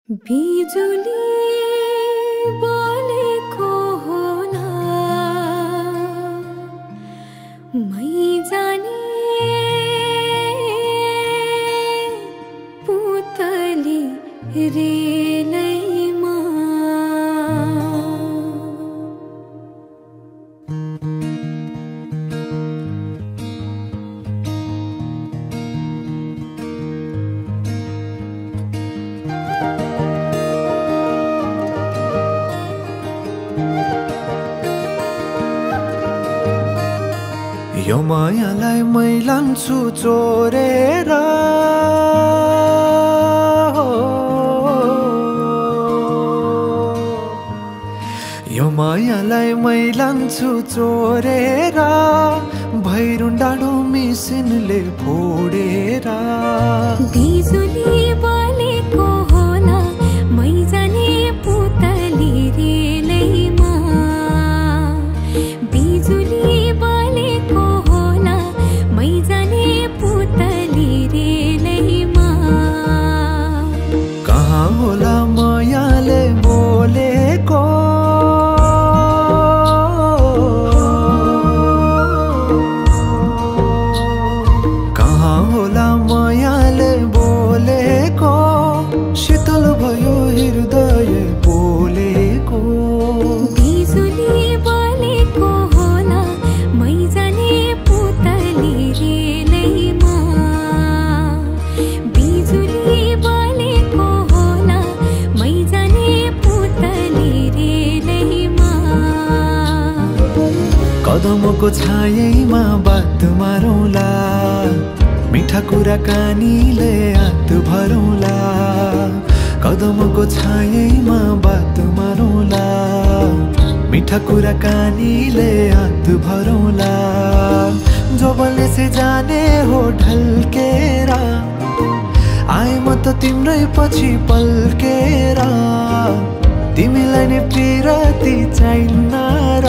बिजुली बोलेको होला मै जाने पुतली रेलैमा यो मायालाई मै लान्छु चोरेर यो मायालाई मै लान्छु चोरेर भैरुन डाँडो मिसिनले फोडेर बिजुली बोलेको होला मै जाने पुतली रेलैमा बिजुली बोलेको होला मै जाने पुतली रेलैमा कहाँ होला मायाले बोलेको कहाँ होला मायाले बोलेको शीतल भयो हृदय बोलेको बिजुली बोलेको होला मै जाने पुतली रेलैमा बिजुली बोलेको होला मै जाने पुतली रेलैमा कदमको छायैमा बात मारौँला मिठा कुराकानीले हात भरौँला कदमको छायैमा बात मारौँला मिठा कुराकानीले हात भरौँला जोबलले से जाने हो ढल्केर आए म त तिम्रै पछि पल्केर तिमीलाई नै पिरती चाहिन्न र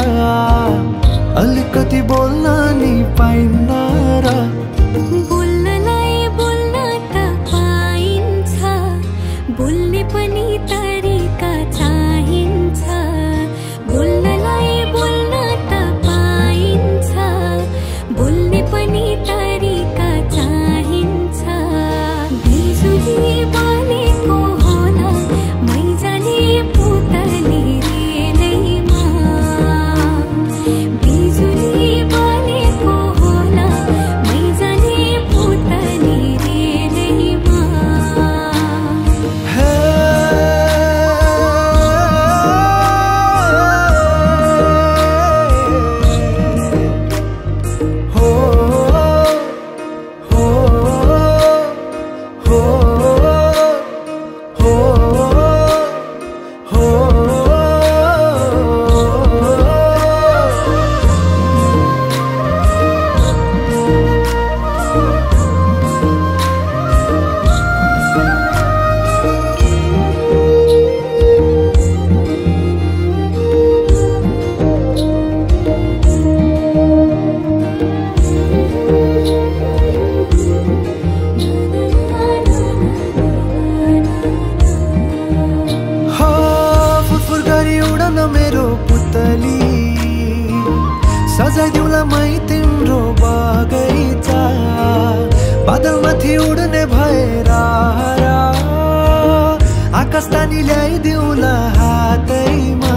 अलिकति बोल्न नि पाइन्न र बोल्नलाई बोल्न त पाइन्छ बोल्ने पनि तरिका चाहिन्छ बोल्नलाई बोल्न त पाइन्छ बोल्ने पनि तरिका चाहिन्छ बिजुली बोलेको होला मै जाने पुतली रेलैमा बिजुली बोलेको होला मै जाने पुतली रेलैमा हो हो हो हो फुरफुर गरी उडन मेरो पुतली सजाइदिउँला मै तिम्रो बगैँचा बादलमाथि उड्ने भएर आकाश तानी ल्याइदिउँला हातैमा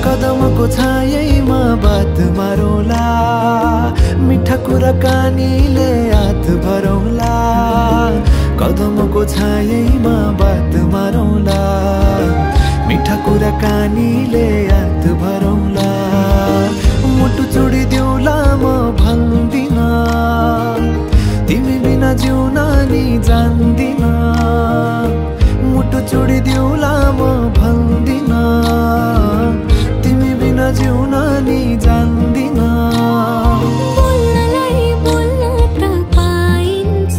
कदमको छायैमा बात मारौँला मिठा कुराकानीले हात भरौँला कदमको छायैमा बात मारौँला मिठा कुराकानीले हात भरौँला मुटु छोडिदिउँला म भन्दिन तिमी बिना जिउन नि जान्दिन मुटु छोडिदिउँला म भन्दिन तिमी बिना जिउन नि जान्दिन बोल्नलाई बोल्न त पाइन्छ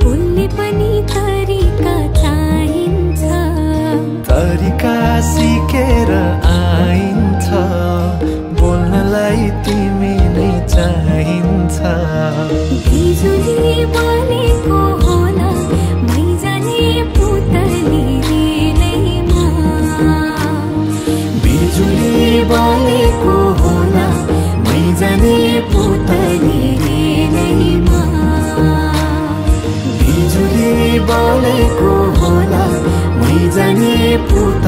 बोल्ने पनि तरिका चाहिन्छ तरिका सिकेर आइन्छ बोल्नलाई तिमी नै चाहिन्छ बिजुली बोलेको होला मै जाने पुतली बोलेको होला मै जाने पुत